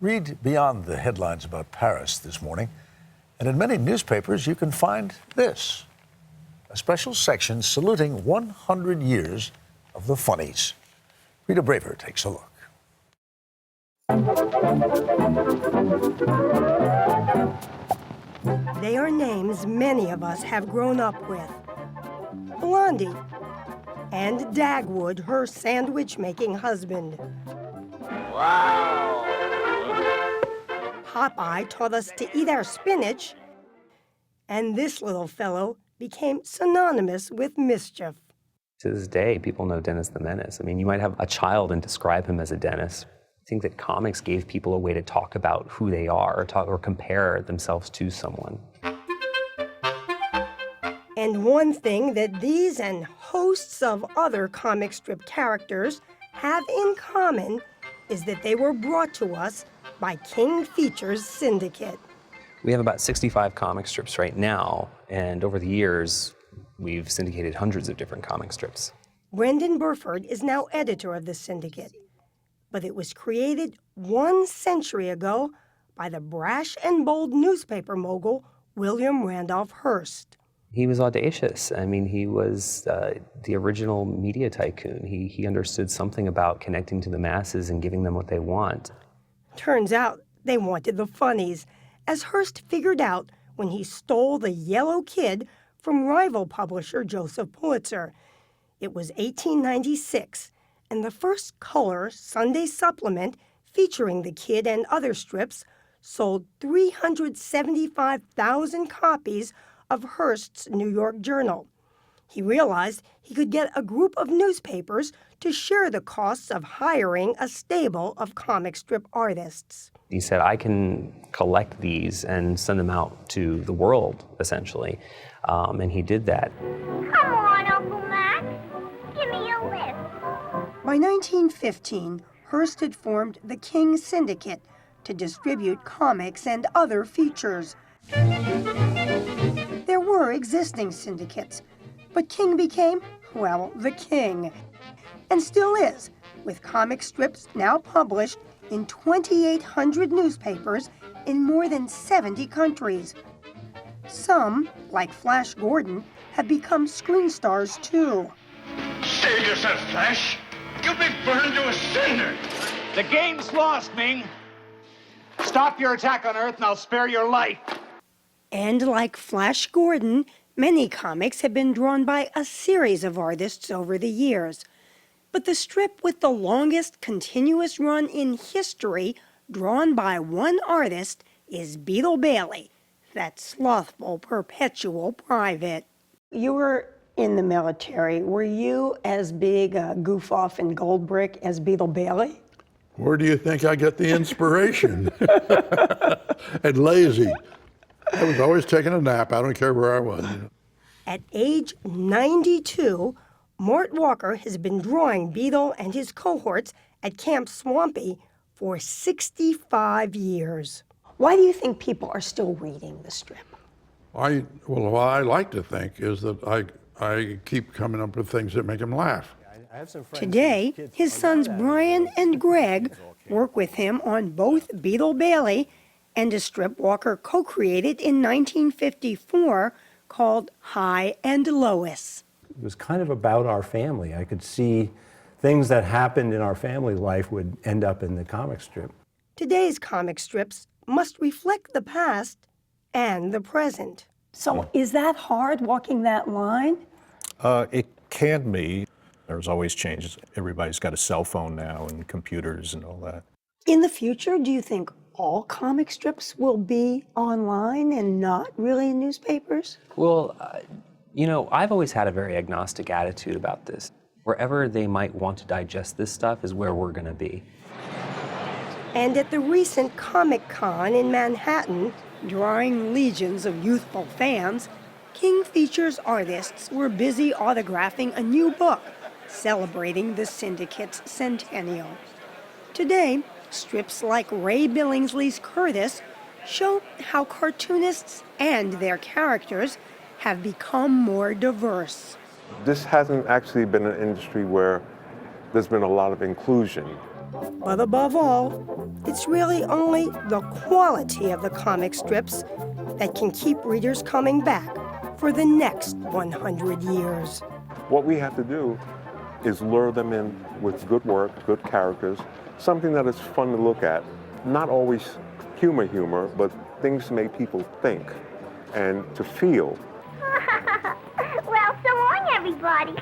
Read beyond the headlines about Paris this morning, and in many newspapers you can find this, a special section saluting 100 years of the funnies. Rita Braver takes a look. They are names many of us have grown up with. Blondie and Dagwood, her sandwich-making husband. Wow! Popeye taught us to eat our spinach, and this little fellow became synonymous with mischief. To this day, people know Dennis the Menace. I mean, you might have a child and describe him as a Dennis. I think that comics gave people a way to talk about who they are or compare themselves to someone. And one thing that these and hosts of other comic strip characters have in common is that they were brought to us by King Features Syndicate. We have about 65 comic strips right now, and over the years, we've syndicated hundreds of different comic strips. Brendan Burford is now editor of the syndicate, but it was created 1 century ago by the brash and bold newspaper mogul William Randolph Hearst. He was audacious. I mean, he was the original media tycoon. He understood something about connecting to the masses and giving them what they want. Turns out they wanted the funnies, as Hearst figured out when he stole the Yellow Kid from rival publisher Joseph Pulitzer. It was 1896, and the first color Sunday supplement featuring the Kid and other strips sold 375,000 copies of Hearst's New York Journal. He realized he could get a group of newspapers to share the costs of hiring a stable of comic strip artists. He said, I can collect these and send them out to the world, essentially. And he did that. Come on, Uncle Max. Give me a lift. By 1915, Hearst had formed the King Syndicate to distribute comics and other features. There were existing syndicates, but King became, well, the king, and still is, with comic strips now published in 2,800 newspapers in more than 70 countries. Some, like Flash Gordon, have become screen stars too. Save yourself, Flash. You'll be burned to a cinder. The game's lost, Ming. Stop your attack on Earth and I'll spare your life. And like Flash Gordon, many comics have been drawn by a series of artists over the years. But the strip with the longest continuous run in history, drawn by one artist, is Beetle Bailey, that slothful, perpetual private. You were in the military. Were you as big a goof-off in Goldbrick as Beetle Bailey? Where do you think I get the inspiration? And lazy. I was always taking a nap. I don't care where I was. At age 92, Mort Walker has been drawing Beetle and his cohorts at Camp Swampy for 65 years. Why do you think people are still reading the strip? Well, what I like to think is that I keep coming up with things that make them laugh. Today, his sons Brian and Greg work with him on both Beetle Bailey and a strip Walker co-created in 1954 called High and Lois. It was kind of about our family. I could see things that happened in our family life would end up in the comic strip. Today's comic strips must reflect the past and the present. So is that hard, walking that line? It can be. There's always changes. Everybody's got a cell phone now and computers and all that. In the future, do you think all comic strips will be online and not really in newspapers? Well, you know, I've always had a very agnostic attitude about this. Wherever they might want to digest this stuff is where we're going to be. And at the recent Comic-Con in Manhattan, drawing legions of youthful fans, King Features artists were busy autographing a new book celebrating the Syndicate's centennial. Today, strips like Ray Billingsley's Curtis show how cartoonists and their characters have become more diverse. This hasn't actually been an industry where there's been a lot of inclusion. But above all, it's really only the quality of the comic strips that can keep readers coming back for the next 100 years. What we have to do is lure them in with good work, good characters, something that is fun to look at. Not always humor, but things to make people think and to feel. Well, so long, everybody.